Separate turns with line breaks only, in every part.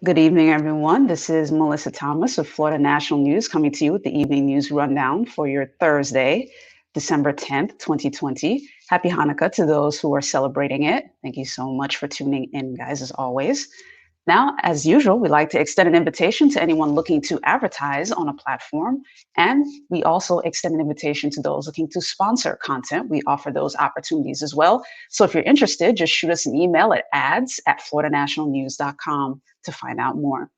Good evening, everyone. This is Melissa Thomas of Florida National News coming to you with the evening news rundown for your Thursday, December 10th, 2020. Happy Hanukkah to those who are celebrating it. Thank you so much for tuning in, guys, as always. Now, as usual, we like to extend an invitation to anyone looking to advertise on a platform. And we also extend an invitation to those looking to sponsor content. We offer those opportunities as well. So if you're interested, just shoot us an email at ads@floridanationalnews.com to find out more.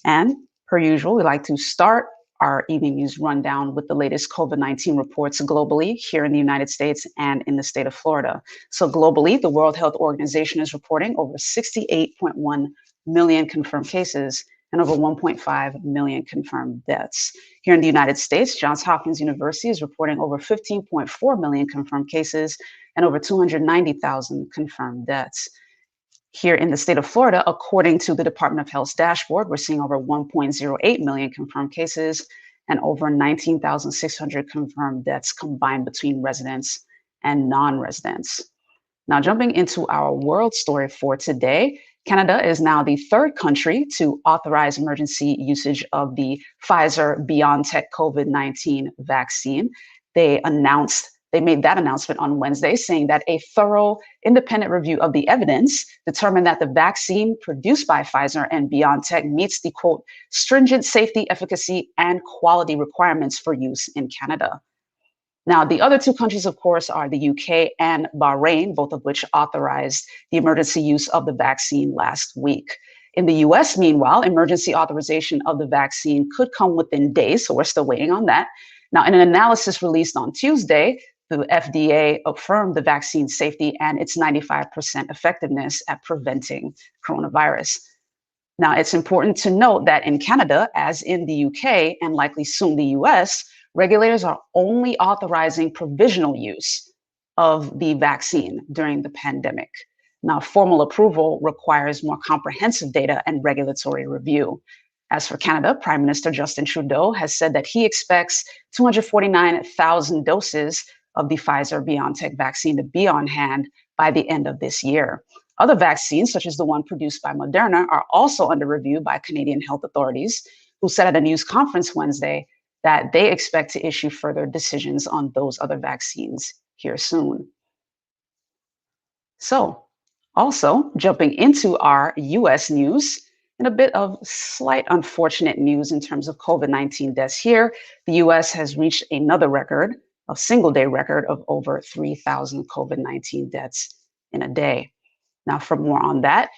And per usual, we like to start our evening news rundown with the latest COVID-19 reports globally here in the United States and in the state of Florida. So globally, the World Health Organization is reporting over 68.1 million confirmed cases and over 1.5 million confirmed deaths. Here in the United States, Johns Hopkins University is reporting over 15.4 million confirmed cases and over 290,000 confirmed deaths. Here in the state of Florida, according to the Department of Health's dashboard, we're seeing over 1.08 million confirmed cases and over 19,600 confirmed deaths combined between residents and non-residents. Now, jumping into our world story for today, Canada is now the third country to authorize emergency usage of the Pfizer BioNTech COVID-19 vaccine. They made that announcement on Wednesday, saying that a thorough independent review of the evidence determined that the vaccine produced by Pfizer and BioNTech meets the, quote, stringent safety, efficacy, and quality requirements for use in Canada. Now, the other two countries, of course, are the UK and Bahrain, both of which authorized the emergency use of the vaccine last week. In the US, meanwhile, emergency authorization of the vaccine could come within days, so we're still waiting on that. Now, in an analysis released on Tuesday, the FDA affirmed the vaccine's safety and its 95% effectiveness at preventing coronavirus. Now, it's important to note that in Canada, as in the UK and likely soon the US, regulators are only authorizing provisional use of the vaccine during the pandemic. Now, formal approval requires more comprehensive data and regulatory review. As for Canada, Prime Minister Justin Trudeau has said that he expects 249,000 doses of the Pfizer-BioNTech vaccine to be on hand by the end of this year. Other vaccines, such as the one produced by Moderna, are also under review by Canadian health authorities, who said at a news conference Wednesday that they expect to issue further decisions on those other vaccines here soon. So, also jumping into our US news, and a bit of slight unfortunate news in terms of COVID-19 deaths here, the US has reached another record, a single-day record of over 3,000 COVID-19 deaths in a day. Now, for more on that,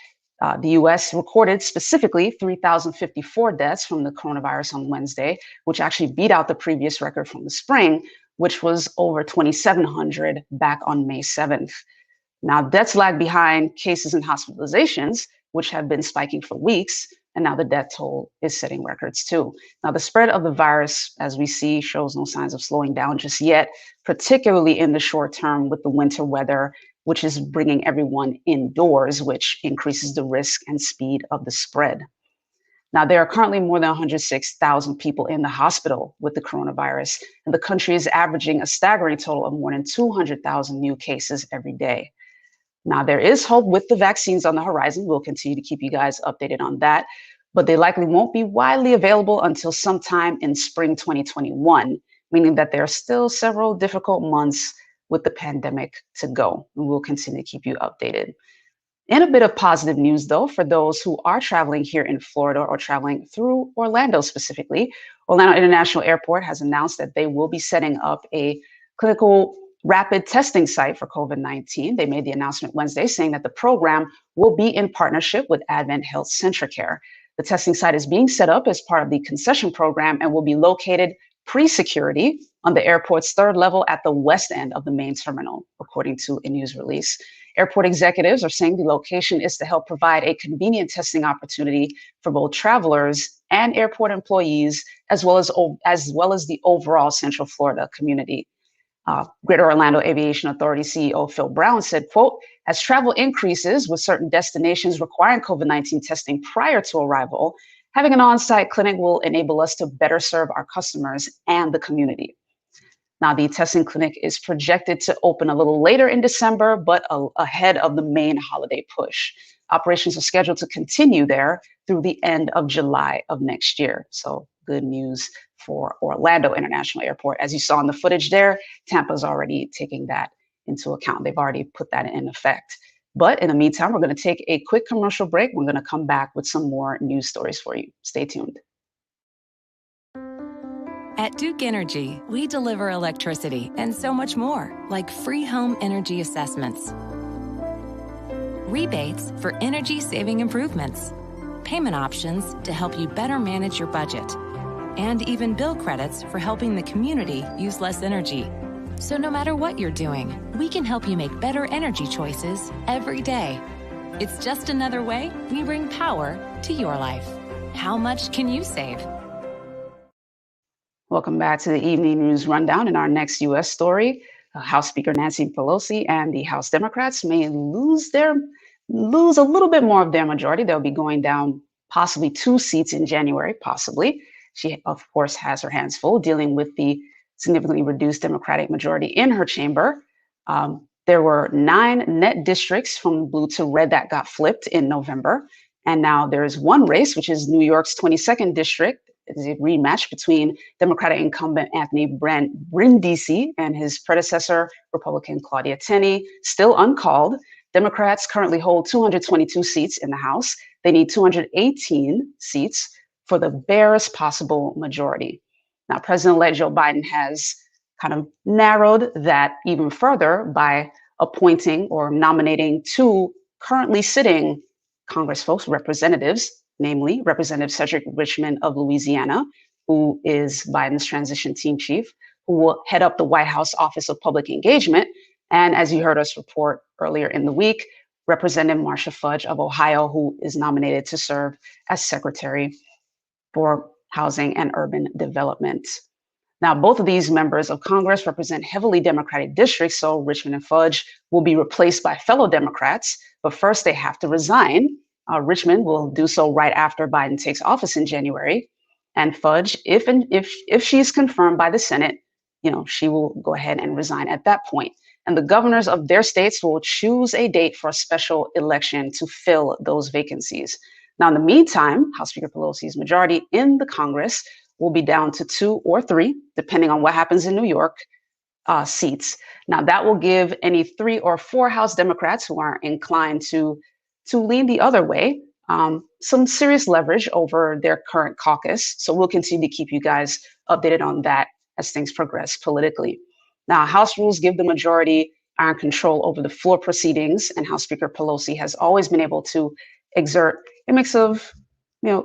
the US recorded specifically 3,054 deaths from the coronavirus on Wednesday, which actually beat out the previous record from the spring, which was over 2,700 back on May 7th. Now, deaths lag behind cases and hospitalizations, which have been spiking for weeks, and now the death toll is setting records too. Now, the spread of the virus, as we see, shows no signs of slowing down just yet, particularly in the short term with the winter weather, which is bringing everyone indoors, which increases the risk and speed of the spread. Now, there are currently more than 106,000 people in the hospital with the coronavirus, and the country is averaging a staggering total of more than 200,000 new cases every day. Now, there is hope with the vaccines on the horizon. We'll continue to keep you guys updated on that, but they likely won't be widely available until sometime in spring 2021, meaning that there are still several difficult months with the pandemic to go. And we'll continue to keep you updated. And a bit of positive news, though, for those who are traveling here in Florida or traveling through Orlando specifically. Orlando International Airport has announced that they will be setting up a clinical rapid testing site for COVID-19. They made the announcement Wednesday saying that the program will be in partnership with Advent Health Centricare. The testing site is being set up as part of the concession program and will be located pre-security on the airport's third level at the west end of the main terminal, according to a news release. Airport executives are saying the location is to help provide a convenient testing opportunity for both travelers and airport employees, as well as the overall Central Florida community. Greater Orlando Aviation Authority CEO Phil Brown said, quote, as travel increases with certain destinations requiring COVID-19 testing prior to arrival, having an on-site clinic will enable us to better serve our customers and the community. Now, the testing clinic is projected to open a little later in December, but ahead of the main holiday push. Operations are scheduled to continue there through the end of July of next year. So good news for Orlando International Airport. As you saw in the footage there, Tampa's already taking that into account. They've already put that in effect. But in the meantime, we're going to take a quick commercial break. We're going to come back with some more news stories for you. Stay tuned.
At Duke Energy, we deliver electricity and so much more, like free home energy assessments, rebates for energy-saving improvements, payment options to help you better manage your budget, and even bill credits for helping the community use less energy. So no matter what you're doing, we can help you make better energy choices every day. It's just another way we bring power to your life. How much can you save?
Welcome back to the Evening News Rundown. In our next U.S. story, House Speaker Nancy Pelosi and the House Democrats may lose a little bit more of their majority. They'll be going down possibly 2 seats in January, possibly. She, of course, has her hands full dealing with the significantly reduced Democratic majority in her chamber. There were 9 net districts from blue to red that got flipped in November. And now there's one race, which is New York's 22nd district. It's a rematch between Democratic incumbent Anthony Brindisi and his predecessor, Republican Claudia Tenney, still uncalled. Democrats currently hold 222 seats in the House. They need 218 seats for the barest possible majority. Now, President-elect Joe Biden has kind of narrowed that even further by appointing or nominating 2 currently sitting Congress folks, representatives, namely Representative Cedric Richmond of Louisiana, who is Biden's transition team chief, who will head up the White House Office of Public Engagement. And as you heard us report earlier in the week, Representative Marcia Fudge of Ohio, who is nominated to serve as Secretary for Housing and Urban Development. Now, both of these members of Congress represent heavily Democratic districts, so Richmond and Fudge will be replaced by fellow Democrats, but first they have to resign. Richmond will do so right after Biden takes office in January, and Fudge, if she's confirmed by the Senate, she will go ahead and resign at that point. And the governors of their states will choose a date for a special election to fill those vacancies. Now, in the meantime, House Speaker Pelosi's majority in the Congress will be down to 2 or 3, depending on what happens in New York, seats. Now, that will give any 3 or 4 House Democrats who are inclined to lean the other way some serious leverage over their current caucus. So we'll continue to keep you guys updated on that as things progress politically. Now, House rules give the majority iron control over the floor proceedings, and House Speaker Pelosi has always been able to exert a mix of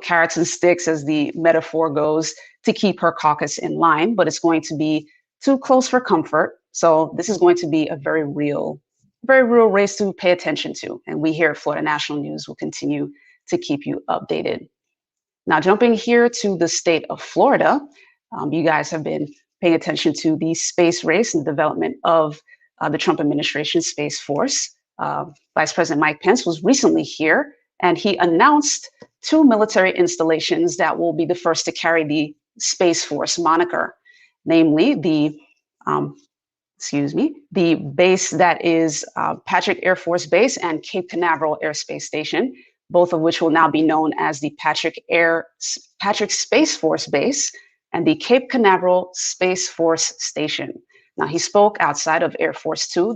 carrots and sticks, as the metaphor goes, to keep her caucus in line, but it's going to be too close for comfort. So this is going to be a very real race to pay attention to. And we here at Florida National News will continue to keep you updated. Now, jumping here to the state of Florida, you guys have been paying attention to the space race and the development of the Trump administration Space Force. Vice President Mike Pence was recently here, and he announced 2 military installations that will be the first to carry the Space Force moniker, namely the base that is Patrick Air Force Base and Cape Canaveral Air Space Station, both of which will now be known as the Patrick Space Force Base and the Cape Canaveral Space Force Station. Now, he spoke outside of Air Force Two,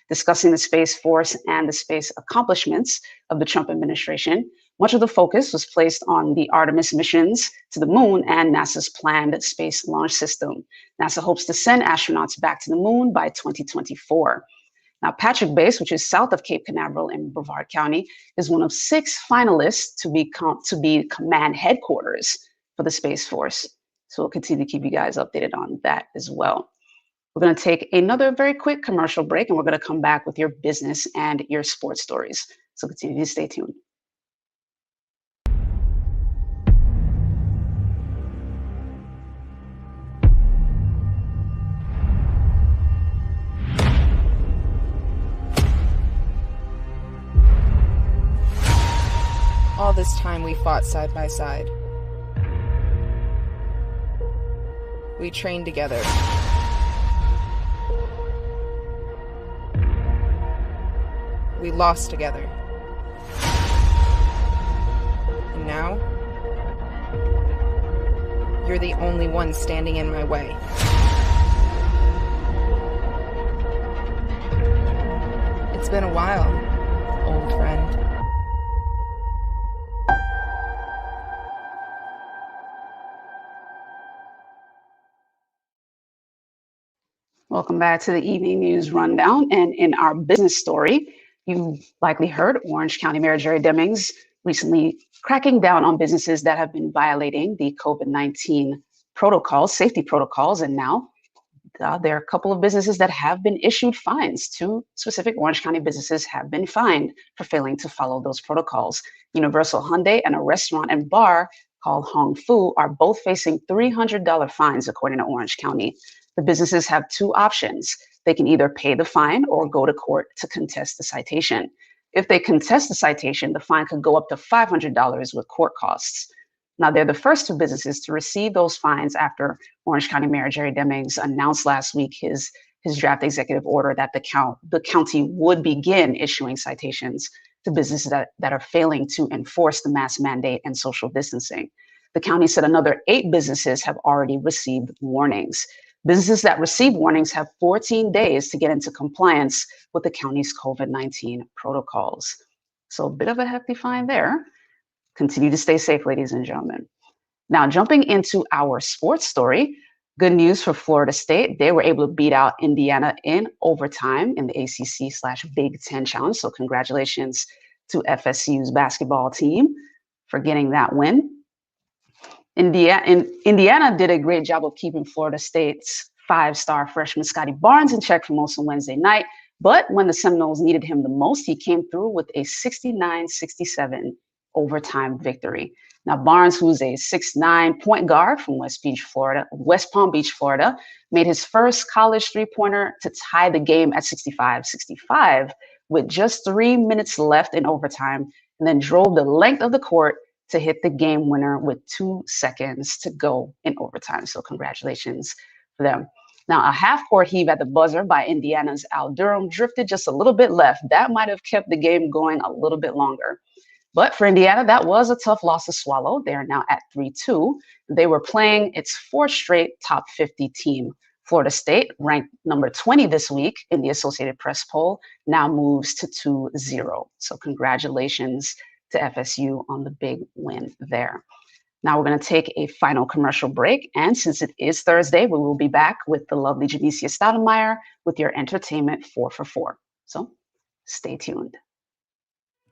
discussing the Space Force and the space accomplishments of the Trump administration. Much of the focus was placed on the Artemis missions to the moon and NASA's planned space launch system. NASA hopes to send astronauts back to the moon by 2024. Now, Patrick Base, which is south of Cape Canaveral in Brevard County, is one of 6 finalists to be command headquarters for the Space Force. So we'll continue to keep you guys updated on that as well. We're going to take another very quick commercial break, and we're going to come back with your business and your sports stories. So continue to stay tuned.
All this time we fought side by side. We trained together. We lost together. And now, you're the only one standing in my way. It's been a while, old friend.
Welcome back to the evening news rundown. And in our business story, you've likely heard Orange County Mayor Jerry Demings recently cracking down on businesses that have been violating the COVID-19 protocols, safety protocols. And now there are a couple of businesses that have been issued fines. Two specific Orange County businesses have been fined for failing to follow those protocols. Universal Hyundai and a restaurant and bar called Hong Fu are both facing $300 fines, according to Orange County. The businesses have two options. They can either pay the fine or go to court to contest the citation. If they contest the citation, the fine could go up to $500 with court costs. Now, they're the first two businesses to receive those fines after Orange County Mayor Jerry Demings announced last week his draft executive order that the county would begin issuing citations to businesses that are failing to enforce the mask mandate and social distancing. The county said another 8 businesses have already received warnings. Businesses that receive warnings have 14 days to get into compliance with the county's COVID-19 protocols. So a bit of a hefty fine there. Continue to stay safe, ladies and gentlemen. Now, jumping into our sports story, good news for Florida State. They were able to beat out Indiana in overtime in the ACC/Big Ten Challenge. So congratulations to FSU's basketball team for getting that win. Indiana did a great job of keeping Florida State's 5-star freshman Scotty Barnes in check for most of Wednesday night. But when the Seminoles needed him the most, he came through with a 69-67 overtime victory. Now, Barnes, who's a 6'9" point guard from West Palm Beach, Florida, made his first college three-pointer to tie the game at 65-65 with just 3 minutes left in overtime, and then drove the length of the court to hit the game winner with 2 seconds to go in overtime. So congratulations for them. Now, a half-court heave at the buzzer by Indiana's Al Durham drifted just a little bit left. That might have kept the game going a little bit longer. But for Indiana, that was a tough loss to swallow. They are now at 3-2. They were playing its 4th straight top 50 team. Florida State, ranked number 20 this week in the Associated Press poll, now moves to 2-0. So congratulations to FSU on the big win there. Now we're going to take a final commercial break. And since it is Thursday, we will be back with the lovely Jamesia Stoudemire with your entertainment 4 for 4. So stay tuned.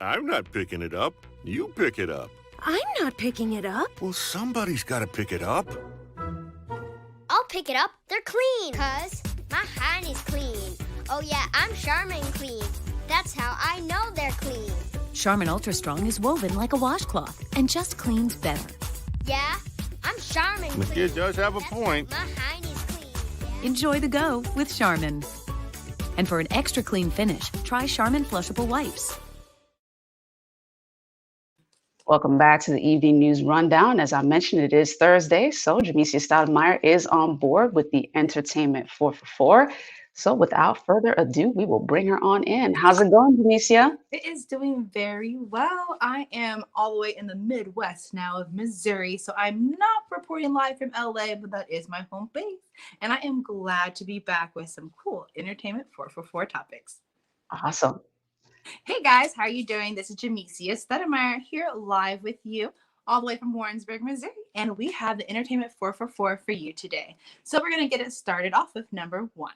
I'm not picking it up. You pick it up.
I'm not picking it up.
Well, somebody's got to pick it up.
I'll pick it up. They're clean. 'Cause my honey's clean. Oh yeah, I'm Charmin clean. That's how I know they're clean.
Charmin Ultra Strong is woven like a washcloth and just cleans better.
Yeah, I'm Charmin
The
clean.
kid does have a
That's
point.
My honey's clean.
Enjoy the go with Charmin. And for an extra clean finish, try Charmin Flushable Wipes.
Welcome back to the evening news rundown. As I mentioned, it is Thursday, so Jamesia Stoudemire is on board with the entertainment 4 for 4. So without further ado, we will bring her on in. How's it going, Jamesia?
It is doing very well. I am all the way in the Midwest now of Missouri, so I'm not reporting live from LA, but that is my home base. And I am glad to be back with some cool entertainment 4 for 4 topics.
Awesome.
Hey guys, how are you doing? This is Jamesia Stoudemire here live with you all the way from Warrensburg, Missouri. And we have the entertainment 4 for 4 for you today. So we're going to get it started off with number 1.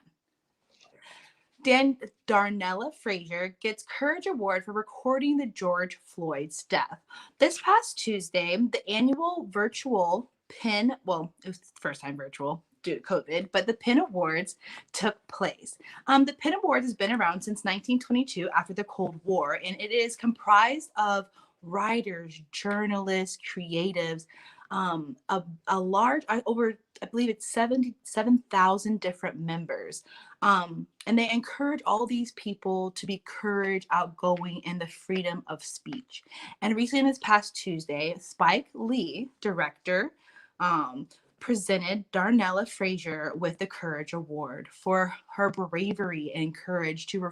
Darnella Frazier gets Courage Award for recording the George Floyd's death. This past Tuesday, the annual virtual PIN, well, it was the first time virtual due to COVID, but the PIN Awards took place. The PIN Awards has been around since 1922 after the Cold War, and it is comprised of writers, journalists, creatives, a large, over, I believe it's 77,000 different members. And they encourage all these people to be courage, outgoing, and the freedom of speech. And recently this past Tuesday, Spike Lee, director, presented Darnella Frazier with the Courage Award for her bravery and courage to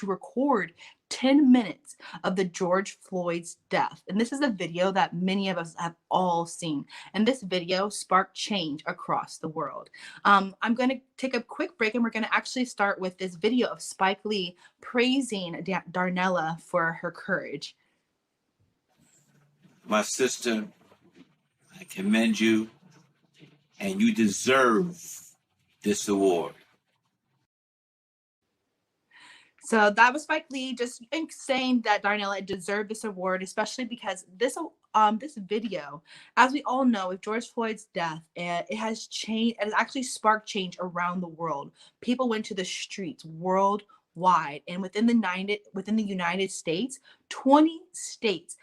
to record 10 minutes of the George Floyd's death. And this is a video that many of us have all seen. And this video sparked change across the world. I'm going to take a quick break, and we're going to actually start with this video of Spike Lee praising Darnella for her courage.
My sister, I commend you, and you deserve this award.
So that was Spike Lee just saying that Darnella deserved this award, especially because this video, as we all know, with George Floyd's death, it has changed. It has actually sparked change around the world. People went to the streets worldwide, and within the United States, 20 states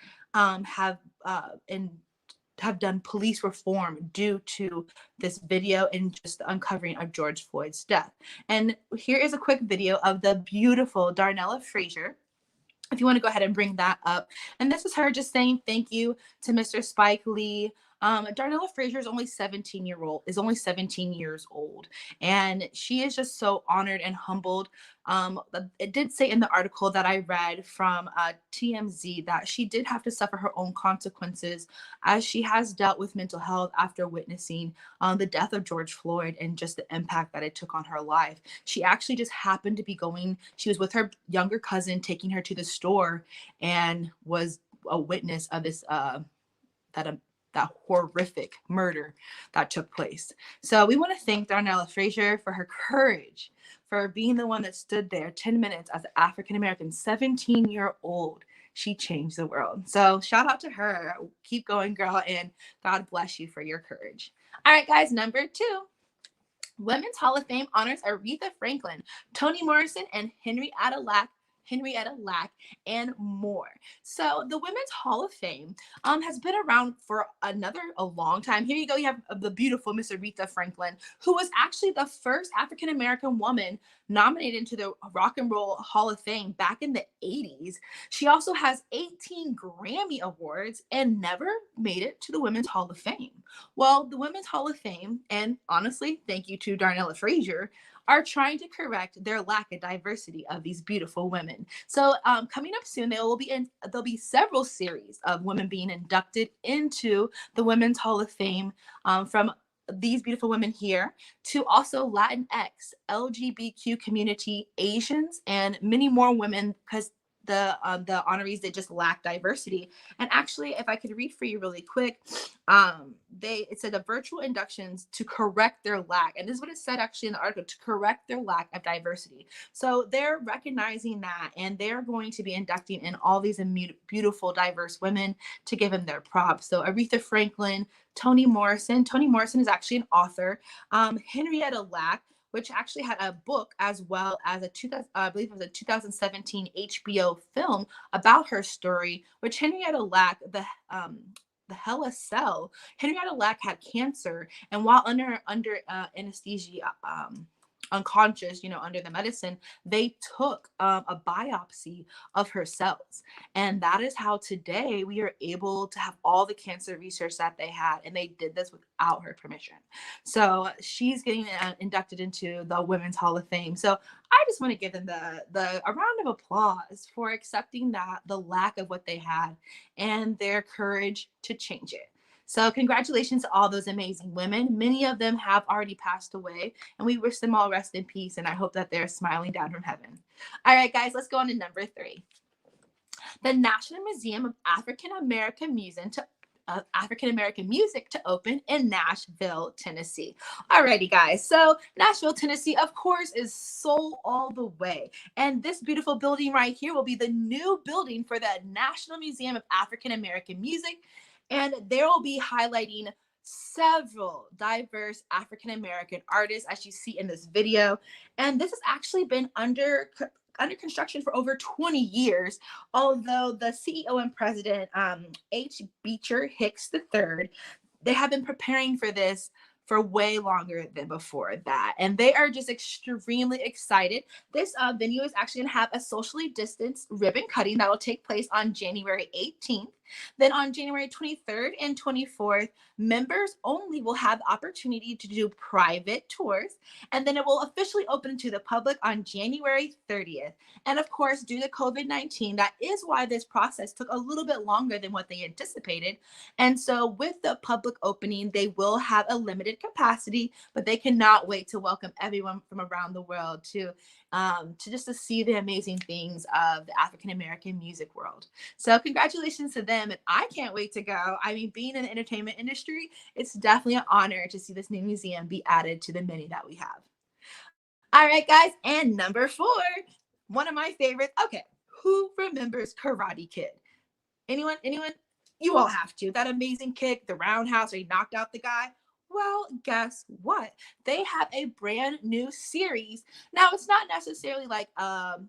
have done police reform due to this video and just the uncovering of George Floyd's death. And here is a quick video of the beautiful Darnella Frazier, if you want to go ahead and bring that up. And this is her just saying thank you to Mr. Spike Lee. Darnella Frazier is only 17 years old, and she is just so honored and humbled. It did say in the article that I read from TMZ that she did have to suffer her own consequences, as she has dealt with mental health after witnessing the death of George Floyd and just the impact that it took on her life. She actually just happened to be she was with her younger cousin, taking her to the store, and was a witness of this that horrific murder that took place. So we want to thank Darnella Frazier for her courage, for being the one that stood there 10 minutes as an African-American 17-year-old. She changed the world. So shout out to her. Keep going, girl, and God bless you for your courage. All right, guys, number 2. Women's Hall of Fame honors Aretha Franklin, Toni Morrison, and Henrietta Lack, and more. So the Women's Hall of Fame has been around for a long time. Here you go. You have the beautiful Miss Aretha Franklin, who was actually the first African-American woman nominated into the Rock and Roll Hall of Fame back in the 80s. She also has 18 Grammy Awards and never made it to the Women's Hall of Fame. Well, the Women's Hall of Fame, and honestly, thank you to Darnella Frazier, are trying to correct their lack of diversity of these beautiful women. So coming up soon, there'll be several series of women being inducted into the Women's Hall of Fame, from these beautiful women here to also Latinx, LGBTQ community, Asians, and many more women, because the honorees, they just lack diversity. And actually, if I could read for you really quick, it said the virtual inductions to correct their lack, and this is what it said actually in the article, to correct their lack of diversity. So they're recognizing that, and they're going to be inducting in all these beautiful, diverse women to give them their props. So Aretha Franklin, Toni Morrison is actually an author, Henrietta Lack, which actually had a book, as well as I believe it was a 2017 HBO film about her story, which Henrietta Lack, the Hella Cell, Henrietta Lack had cancer, and while under anesthesia, unconscious, under the medicine, they took a biopsy of her cells. And that is how today we are able to have all the cancer research that they had. And they did this without her permission. So she's getting inducted into the Women's Hall of Fame. So I just want to give them a round of applause for accepting the lack of what they had and their courage to change it. So congratulations to all those amazing women. Many of them have already passed away, and we wish them all rest in peace, and I hope that they're smiling down from heaven. All right, guys, let's go on to number 3. The National Museum of African American Music to open in Nashville, Tennessee. Alrighty, guys. So Nashville, Tennessee, of course, is sold all the way. And this beautiful building right here will be the new building for the National Museum of African American Music. And they will be highlighting several diverse African American artists, as you see in this video. And this has actually been under construction for over 20 years, although the CEO and president, H. Beecher Hicks III, they have been preparing for this for way longer than before that. And they are just extremely excited. This venue is actually going to have a socially distanced ribbon cutting that will take place on January 18th. Then on January 23rd and 24th, members only will have the opportunity to do private tours, and then it will officially open to the public on January 30th. And of course, due to COVID-19, that is why this process took a little bit longer than what they anticipated. And so with the public opening, they will have a limited capacity, but they cannot wait to welcome everyone from around the world to just to see the amazing things of the African American music world. So congratulations to them, and I can't wait to go. I mean, being in the entertainment industry, it's definitely an honor to see this new museum be added to the many that we have. All right, guys, and number 4, one of my favorites. Okay, who remembers Karate Kid? Anyone? Anyone? You all have to. That amazing kick, the roundhouse where he knocked out the guy. Well, guess what? They have a brand new series. Now, it's not necessarily like a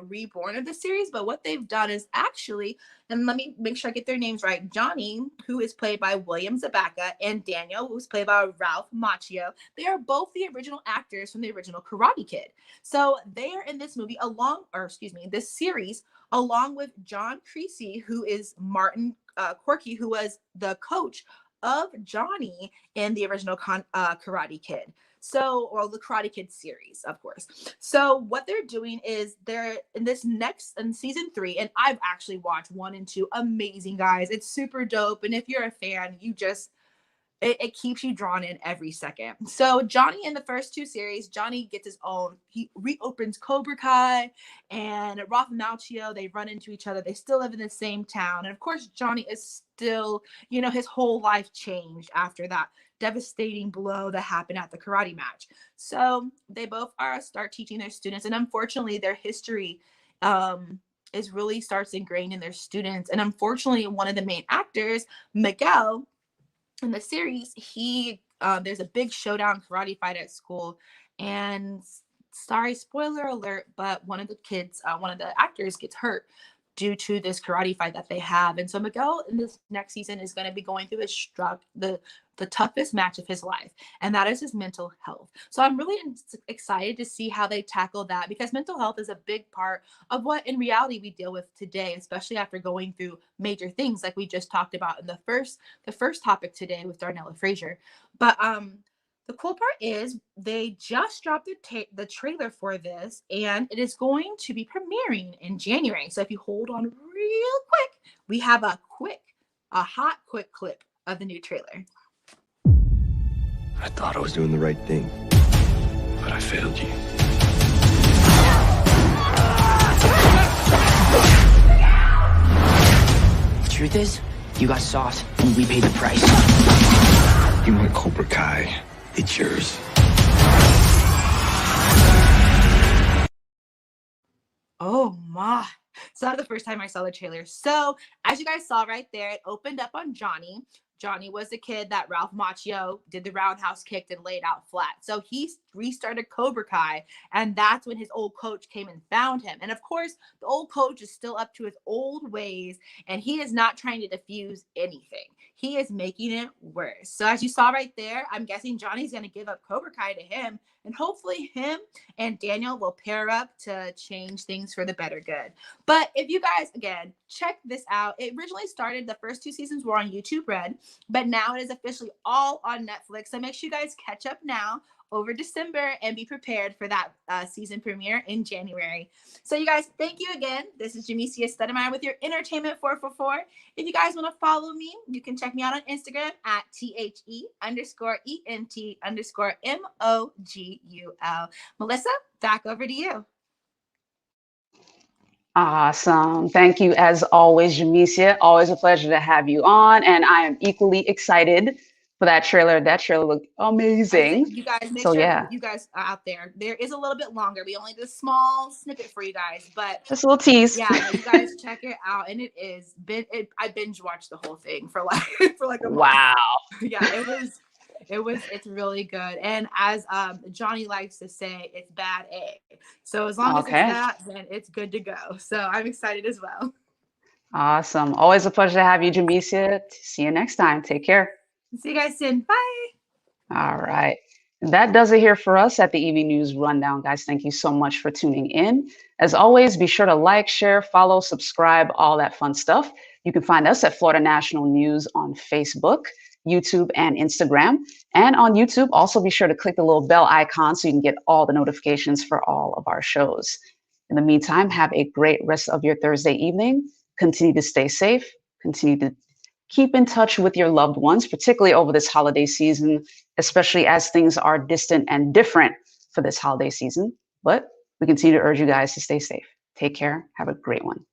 reborn of the series, but what they've done is actually, and let me make sure I get their names right, Johnny, who is played by William Zabaka, and Daniel, who's played by Ralph Macchio. They are both the original actors from the original Karate Kid. So they are in this movie this series, along with John Creasy, who is Martin Corky, who was the coach of Johnny in the original Karate Kid. So, or the Karate Kid series, of course. So what they're doing is they're in season 3, and I've actually watched 1 and 2. Amazing, guys. It's super dope. And if you're a fan, it keeps you drawn in every second. So Johnny, in the first 2 series, Johnny gets his own, he reopens Cobra Kai, and Ralph Macchio, they run into each other. They still live in the same town. And of course, Johnny is still, his whole life changed after that devastating blow that happened at the karate match. So they both start teaching their students, and unfortunately their history is really starts ingrained in their students. And unfortunately, one of the main actors, Miguel, in the series, there's a big showdown karate fight at school, and sorry, spoiler alert, but one of the actors gets hurt due to this karate fight that they have. And so Miguel in this next season is going to be going through the toughest match of his life, and that is his mental health. So I'm really excited to see how they tackle that, because mental health is a big part of what in reality we deal with today, especially after going through major things like we just talked about in the first topic today with Darnella Frazier. But the cool part is they just dropped the trailer for this, and it is going to be premiering in January. So if you hold on real quick, we have a hot quick clip of the new trailer.
I thought I was doing the right thing, but I failed you.
The truth is, you got sauce, and we paid the price.
You want Cobra Kai? It's yours.
Oh my. So that's the first time I saw the trailer. So as you guys saw right there, it opened up on Johnny. Johnny was the kid that Ralph Macchio did the roundhouse kick and laid out flat. So he restarted Cobra Kai, and that's when his old coach came and found him. And of course, the old coach is still up to his old ways, and he is not trying to diffuse anything. He is making it worse. So as you saw right there, I'm guessing Johnny's going to give up Cobra Kai to him, and hopefully him and Daniel will pair up to change things for the better good. But if you guys, again, check this out. It originally started, the first 2 seasons were on YouTube Red, but now it is officially all on Netflix. So make sure you guys catch up now over December and be prepared for that season premiere in January. So you guys, thank you again. This is Jamesia Stedemeyer with your Entertainment 444. If you guys want to follow me, you can check me out on Instagram at THE_ENT_MOGUL. Melissa, back over to you.
Awesome. Thank you as always, Jamesia. Always a pleasure to have you on. And I am equally excited for that trailer. That trailer looked amazing.
You guys, make
So
sure
yeah,
you guys are out there. There is a little bit longer. We only did a small snippet for you guys, but
just a little tease.
yeah, no, you guys check it out. And I binge watched the whole thing for like a month.
Wow.
Yeah, it's really good. And as Johnny likes to say, it's bad A. So as long as it's that, then it's good to go. So I'm excited as well.
Awesome. Always a pleasure to have you, Jamesia. See you next time. Take care.
See you guys soon. Bye.
All right. That does it here for us at the EV News Rundown, guys. Thank you so much for tuning in. As always, be sure to like, share, follow, subscribe, all that fun stuff. You can find us at Florida National News on Facebook, YouTube, and Instagram. And on YouTube, also be sure to click the little bell icon so you can get all the notifications for all of our shows. In the meantime, have a great rest of your Thursday evening. Continue to stay safe. Continue to keep in touch with your loved ones, particularly over this holiday season, especially as things are distant and different for this holiday season. But we continue to urge you guys to stay safe. Take care. Have a great one.